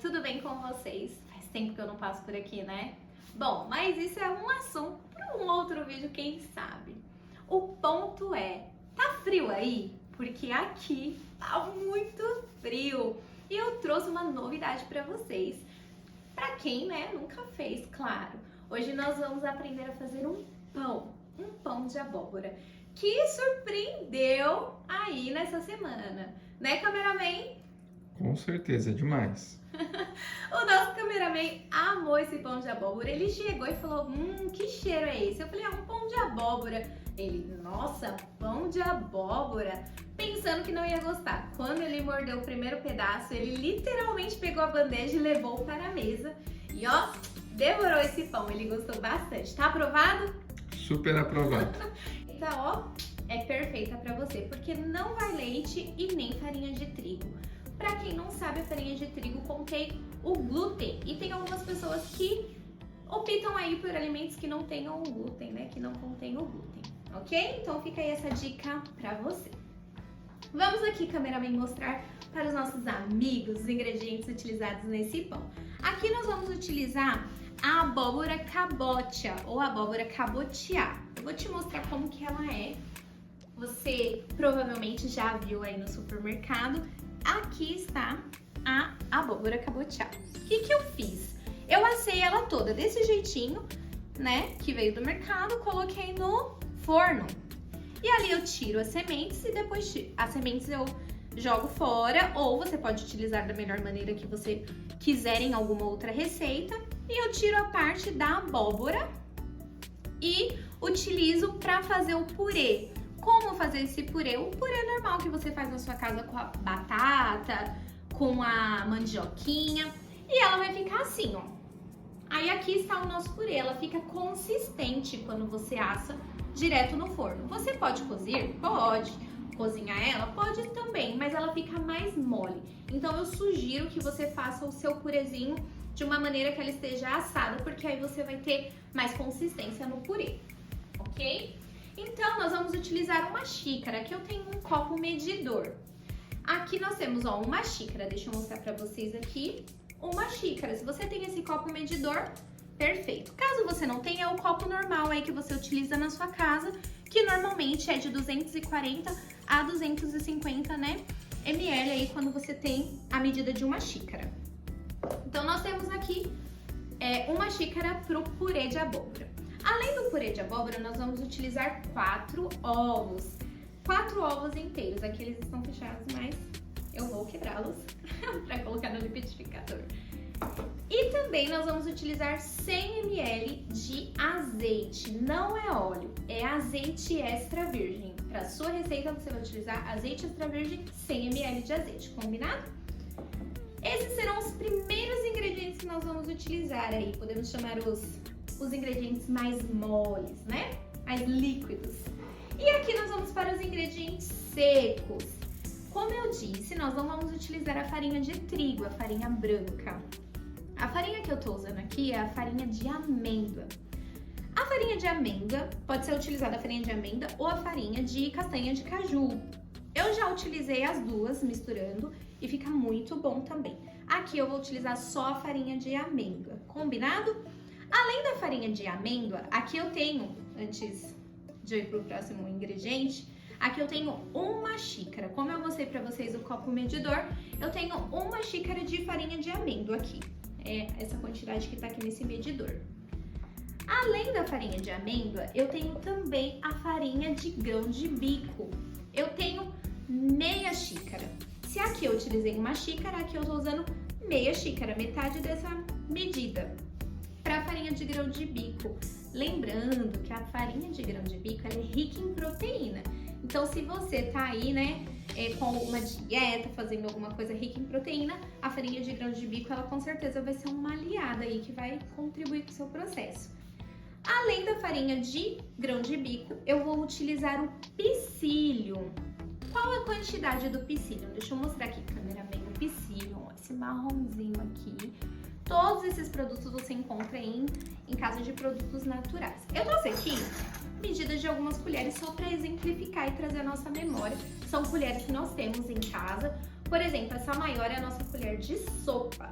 tudo bem com vocês? Faz tempo que eu não passo por aqui, né? Bom, mas isso é um assunto para um outro vídeo, quem sabe. O ponto é, tá frio aí? Porque aqui tá muito frio. E eu trouxe uma novidade para vocês. Para quem, né, nunca fez, claro. Hoje nós vamos aprender a fazer um pão de abóbora, que surpreendeu aí nessa semana. Né, cameraman? Com certeza, demais. O nosso cameraman amou esse pão de abóbora. Ele chegou e falou, que cheiro é esse? Eu falei, um pão de abóbora. Ele, nossa, pão de abóbora. Pensando que não ia gostar. Quando ele mordeu o primeiro pedaço, ele literalmente pegou a bandeja e levou para a mesa. E ó, devorou esse pão. Ele gostou bastante. Tá aprovado? Super aprovado. Então, ó, é perfeita para você, porque não vai leite e nem farinha de trigo. Para quem não sabe, a farinha de trigo contém o glúten e tem algumas pessoas que optam aí por alimentos que não tenham o glúten, né? Que não contém o glúten, ok? Então fica aí essa dica para você. Vamos aqui, cameraman, mostrar para os nossos amigos os ingredientes utilizados nesse pão. Aqui nós vamos utilizar a abóbora cabotia ou abóbora cabotiá. Eu vou te mostrar como que ela é. Você provavelmente já viu aí no supermercado. Aqui está a abóbora cabotiá. O que eu fiz? Eu assei ela toda desse jeitinho, né, que veio do mercado, coloquei no forno. E ali eu tiro as sementes e depois as sementes eu jogo fora, ou você pode utilizar da melhor maneira que você quiser em alguma outra receita. E eu tiro a parte da abóbora e utilizo para fazer o purê. Como fazer esse purê? O purê normal que você faz na sua casa com a batata, com a mandioquinha. E ela vai ficar assim, ó. Aí aqui está o nosso purê. Ela fica consistente quando você assa direto no forno. Você pode cozer? Pode. Cozinhar ela? Pode também, mas ela fica mais mole. Então eu sugiro que você faça o seu purezinho de uma maneira que ela esteja assada, porque aí você vai ter mais consistência no purê, ok? Então, nós vamos utilizar uma xícara. Aqui eu tenho um copo medidor. Aqui nós temos, ó, uma xícara. Deixa eu mostrar pra vocês aqui. Uma xícara. Se você tem esse copo medidor, perfeito. Caso você não tenha, é o copo normal aí que você utiliza na sua casa, que normalmente é de 240 a 250, né, ml aí quando você tem a medida de uma xícara. Então, nós temos aqui uma xícara pro purê de abóbora. Além do purê de abóbora, nós vamos utilizar 4 ovos. 4 ovos inteiros. Aqui eles estão fechados, mas eu vou quebrá-los para colocar no liquidificador. E também nós vamos utilizar 100 ml de azeite. Não é óleo, é azeite extra virgem. Para sua receita, você vai utilizar azeite extra virgem, 100 ml de azeite. Combinado? Esses serão os primeiros ingredientes que nós vamos utilizar aí. Podemos chamar os ingredientes mais moles, né? Mais líquidos. E aqui nós vamos para os ingredientes secos. Como eu disse, nós não vamos utilizar a farinha de trigo, a farinha branca. A farinha que eu tô usando aqui é a farinha de amêndoa. A farinha de amêndoa pode ser utilizada a farinha de amêndoa ou a farinha de castanha de caju. Eu já utilizei as duas misturando e fica muito bom também. Aqui eu vou utilizar só a farinha de amêndoa, combinado? Além da farinha de amêndoa, aqui eu tenho, antes de eu ir para o próximo ingrediente, aqui eu tenho uma xícara. Como eu mostrei para vocês o copo medidor, eu tenho uma xícara de farinha de amêndoa aqui. É essa quantidade que está aqui nesse medidor. Além da farinha de amêndoa, eu tenho também a farinha de grão de bico. Eu tenho meia xícara. Se aqui eu utilizei uma xícara, aqui eu estou usando meia xícara, metade dessa medida. Para a farinha de grão de bico, lembrando que a farinha de grão de bico ela é rica em proteína. Então, se você tá aí, né, com uma dieta, fazendo alguma coisa rica em proteína, a farinha de grão de bico, ela com certeza vai ser uma aliada aí que vai contribuir com o seu processo. Além da farinha de grão de bico, eu vou utilizar o psyllium. Qual a quantidade do psyllium? Deixa eu mostrar aqui, cameraman, o psyllium, esse marronzinho aqui. Todos esses produtos você encontra em casa de produtos naturais. Eu trouxe aqui medidas de algumas colheres só para exemplificar e trazer a nossa memória. São colheres que nós temos em casa. Por exemplo, essa maior é a nossa colher de sopa.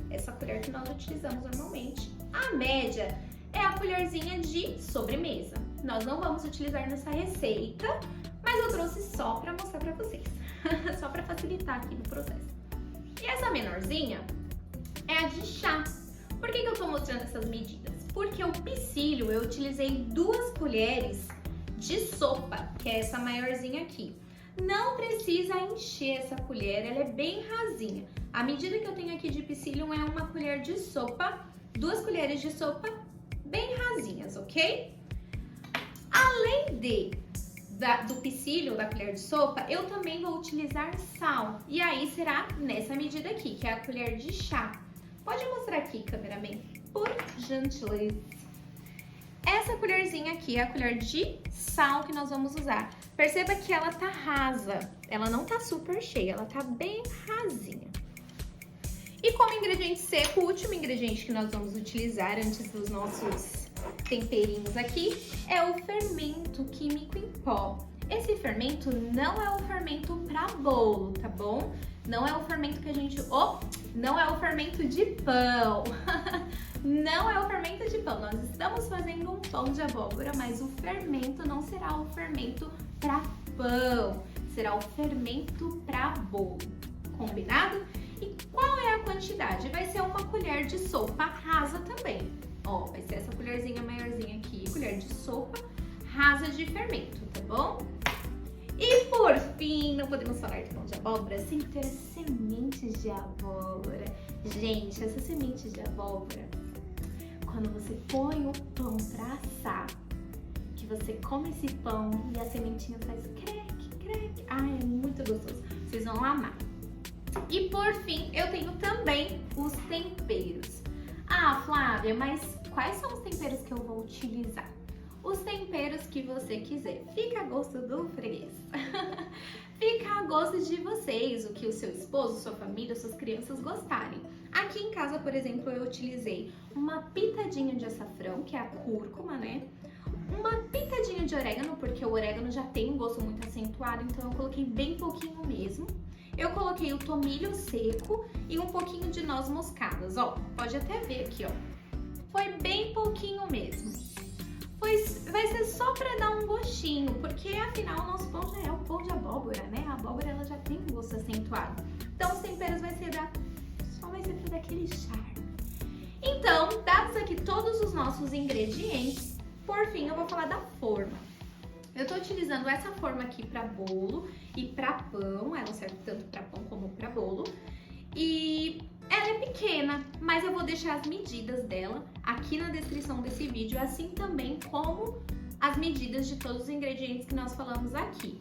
essa colher que nós utilizamos normalmente. A média é a colherzinha de sobremesa. Nós não vamos utilizar nessa receita, mas eu trouxe só para mostrar para vocês, só para facilitar aqui no processo. E essa menorzinha é a de chá. Por que eu tô mostrando essas medidas? Porque o psyllium eu utilizei 2 colheres de sopa, que é essa maiorzinha aqui. Não precisa encher essa colher, ela é bem rasinha. A medida que eu tenho aqui de psyllium é 1 colher de sopa, 2 colheres de sopa bem rasinhas, ok? Além do psyllium, da colher de sopa, eu também vou utilizar sal. E aí será nessa medida aqui, que é a colher de chá. Pode mostrar aqui, cameraman, por gentileza. Essa colherzinha aqui é a colher de sal que nós vamos usar. Perceba que ela tá rasa, ela não tá super cheia, ela tá bem rasinha. E como ingrediente seco, o último ingrediente que nós vamos utilizar antes dos nossos temperinhos aqui é o fermento químico em pó. Esse fermento não é o fermento para bolo, tá bom? Não é o fermento que a gente... não é o fermento de pão. Não é o fermento de pão. Nós estamos fazendo um pão de abóbora, mas o fermento não será o fermento para pão. Será o fermento para bolo. Combinado? E qual é a quantidade? Vai ser 1 colher de sopa rasa também. Ó, vai ser essa colherzinha maiorzinha aqui, colher de sopa rasa de fermento, tá bom? E por fim, não podemos falar de pão de abóbora sem ter sementes de abóbora. Gente, essas sementes de abóbora, quando você põe o pão pra assar, que você come esse pão e a sementinha faz crack, crack. Ai, é muito gostoso. Vocês vão amar. E por fim, eu tenho também os temperos. Ah, Flávia, mas quais são os temperos que eu vou utilizar? Os temperos que você quiser. Fica a gosto do freguês. Fica a gosto de vocês, o que o seu esposo, sua família, suas crianças gostarem. Aqui em casa, por exemplo, eu utilizei uma pitadinha de açafrão, que é a cúrcuma, né? Uma pitadinha de orégano, porque o orégano já tem um gosto muito acentuado, então eu coloquei bem pouquinho mesmo. Eu coloquei o tomilho seco e um pouquinho de noz moscadas, ó. Pode até ver aqui, ó. Foi bem pouquinho mesmo. Vai ser só pra dar um gostinho, porque afinal o nosso pão já é o pão de abóbora, né? A abóbora ela já tem um gosto acentuado. Então os temperos só vai ser pra dar aquele charme. Então, dados aqui todos os nossos ingredientes, por fim eu vou falar da forma. Eu tô utilizando essa forma aqui pra bolo e pra pão, ela serve tanto pra pão como pra bolo. E ela é pequena, mas eu vou deixar as medidas dela aqui na descrição desse vídeo, assim também como as medidas de todos os ingredientes que nós falamos aqui.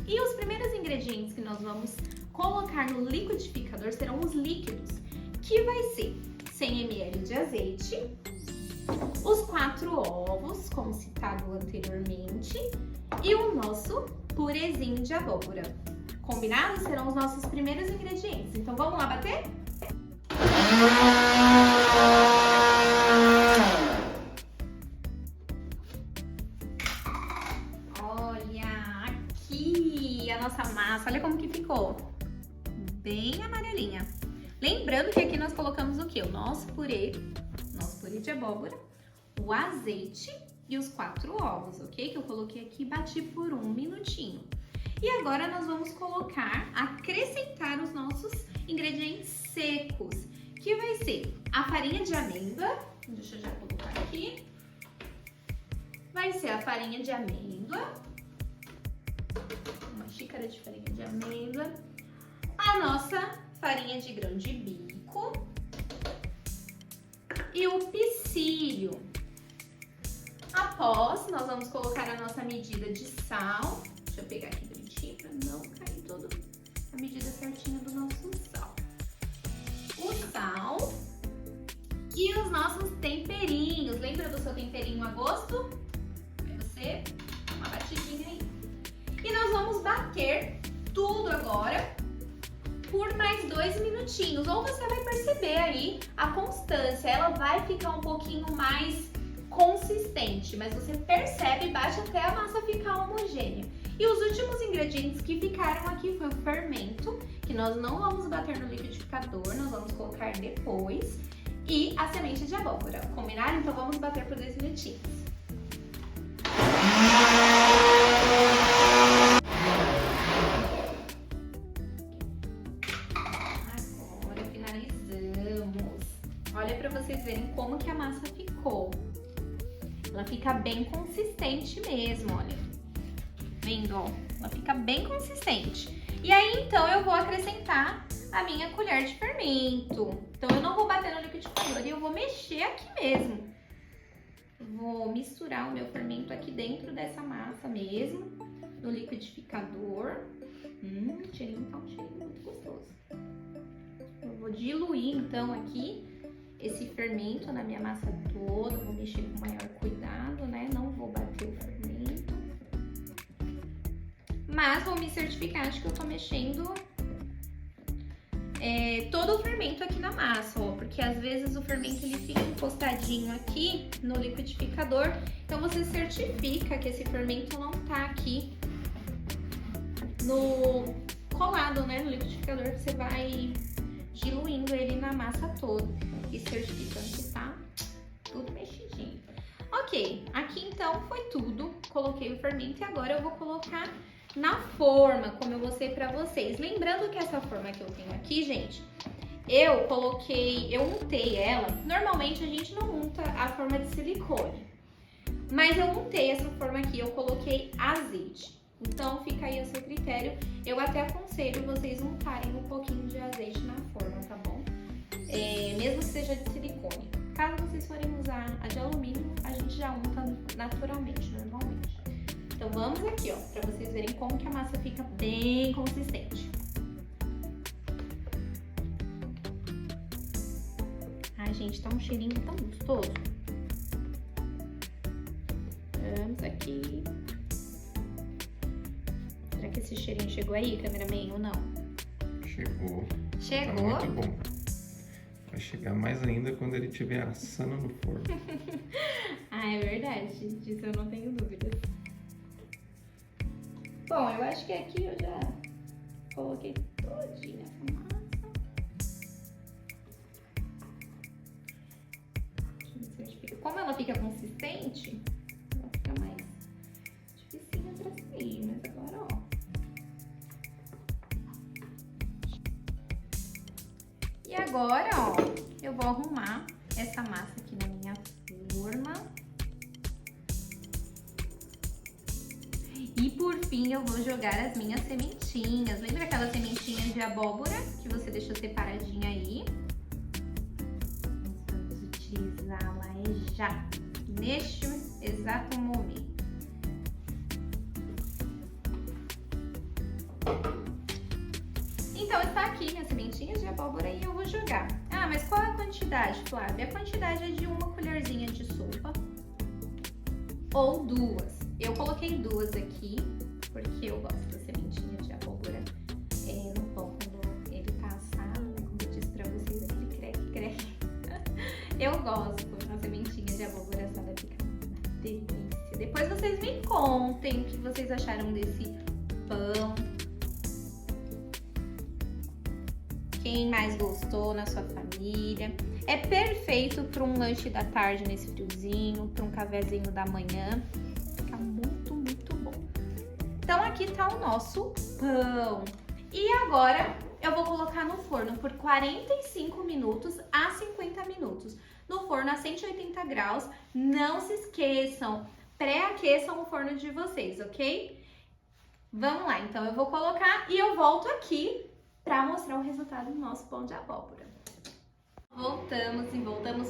E os primeiros ingredientes que nós vamos colocar no liquidificador serão os líquidos, que vai ser 100 ml de azeite, os 4 ovos, como citado anteriormente, e o nosso purezinho de abóbora. Combinado? Serão os nossos primeiros ingredientes. Então vamos lá bater? Olha aqui a nossa massa. Olha como que ficou. Bem amarelinha. Lembrando que aqui nós colocamos o quê? O nosso purê de abóbora, o azeite e os 4 ovos, ok? Que eu coloquei aqui e bati por 1 minutinho. E agora nós vamos acrescentar os nossos ingredientes secos, que vai ser a farinha de amêndoa, deixa eu já colocar aqui, vai ser a farinha de amêndoa, 1 xícara de farinha de amêndoa, a nossa farinha de grão de bico e o psyllium. Após, nós vamos colocar a nossa medida de sal, deixa eu pegar aqui bonitinho para não cair toda a medida certinha do nosso sal. O sal e os nossos temperinhos. Lembra do seu temperinho a gosto? Vai você, uma batidinha aí. E nós vamos bater tudo agora por mais 2 minutinhos. Ou você vai perceber aí a constância, ela vai ficar um pouquinho mais consistente, mas você percebe e bate até a massa ficar homogênea. E os últimos ingredientes que ficaram aqui foi o fermento, que nós não vamos bater no liquidificador, nós vamos colocar depois. E a semente de abóbora. Combinaram? Então vamos bater por 2 minutinhos. Agora finalizamos. Olha para vocês verem como que a massa ficou. Ela fica bem consistente mesmo, olha. Vendo, ó? Ela fica bem consistente. E aí, então, eu vou acrescentar a minha colher de fermento. Então, eu não vou bater no liquidificador e eu vou mexer aqui mesmo. Vou misturar o meu fermento aqui dentro dessa massa mesmo, no liquidificador. O cheirinho tá um cheirinho muito gostoso. Eu vou diluir, então, aqui esse fermento na minha massa toda. Vou mexer com maior cuidado, né? Não vou bater o fermento. Mas vou me certificar de que eu tô mexendo todo o fermento aqui na massa, ó, porque às vezes o fermento ele fica encostadinho aqui no liquidificador, então você certifica que esse fermento não tá aqui colado, né, no liquidificador. Você vai diluindo ele na massa toda e certificando que tá tudo mexidinho. Ok, aqui então foi tudo, coloquei o fermento e agora eu vou colocar na forma, como eu mostrei pra vocês. Lembrando que essa forma que eu tenho aqui, gente, eu untei ela. Normalmente a gente não unta a forma de silicone, mas eu untei essa forma aqui, eu coloquei azeite. Então fica aí a seu critério. Eu até aconselho vocês untarem um pouquinho de azeite na forma, tá bom? Mesmo que seja de silicone. Caso vocês forem usar a de alumínio, a gente já unta naturalmente, normalmente. Então vamos aqui, ó, pra vocês verem como que a massa fica bem consistente. Ai, gente, tá um cheirinho tão gostoso. Vamos aqui. Será que esse cheirinho chegou aí, cameraman, ou não? Chegou. Chegou? Tá muito bom. Vai chegar mais ainda quando ele estiver assando no forno. Ah, é verdade. Disso eu não tenho dúvidas. Bom, eu acho que aqui eu já coloquei todinha essa massa. Deixa eu ver se fica. Como ela fica consistente, ela fica mais dificinha pra sair, mas agora, ó. E agora, ó, eu vou arrumar essa massa aqui na minha forma. E por fim eu vou jogar as minhas sementinhas. Lembra aquelas sementinhas de abóbora que você deixou separadinha aí? Nós vamos utilizá-la já, neste exato momento. Então está aqui minhas sementinhas de abóbora e eu vou jogar. Ah, mas qual é a quantidade, Flávia? A quantidade é de uma colherzinha de sopa ou 2. Eu coloquei 2 aqui, porque eu gosto da sementinha de abóbora no pão quando ele tá assado, né? Como eu disse pra vocês, aquele creque-creque. Eu gosto, a sementinha de abóbora assada fica uma delícia. Depois vocês me contem o que vocês acharam desse pão. Quem mais gostou na sua família. É perfeito para um lanche da tarde nesse friozinho, para um cafezinho da manhã. Fica muito, muito bom. Então aqui tá o nosso pão. E agora eu vou colocar no forno por 45 minutos a 50 minutos. No forno a 180 graus. Não se esqueçam, pré-aqueçam o forno de vocês, ok? Vamos lá, então eu vou colocar e eu volto aqui para mostrar o resultado do nosso pão de abóbora. Voltamos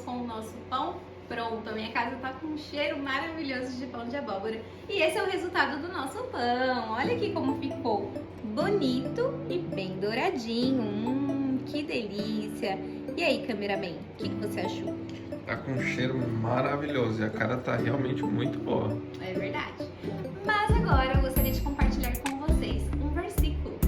com o nosso pão pronto. A minha casa tá com um cheiro maravilhoso de pão de abóbora. E esse é o resultado do nosso pão. Olha aqui como ficou bonito e bem douradinho. Que delícia! E aí, cameraman, o que você achou? Tá com um cheiro maravilhoso e a cara tá realmente muito boa. É verdade. Mas agora eu gostaria de compartilhar com vocês um versículo.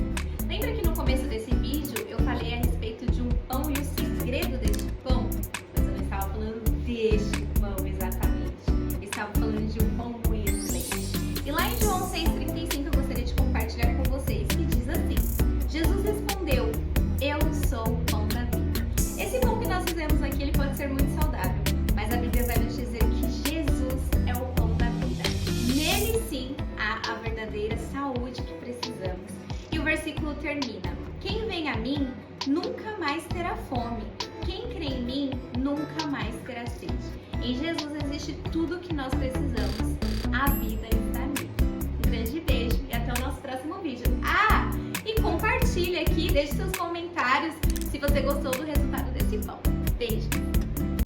Lembra que no começo desse vídeo eu falei a respeito de um pão e o segredo deste pão? Mas eu não estava falando deste pão exatamente. Eu estava falando de um pão moído no leite. E lá em João 6,35 eu gostaria de compartilhar com vocês, que diz assim: Jesus respondeu: mais terá fome. Quem crê em mim nunca mais terá sede. Em Jesus existe tudo o que nós precisamos. A vida está nele. Um grande beijo e até o nosso próximo vídeo. E compartilha aqui, deixe seus comentários se você gostou do resultado.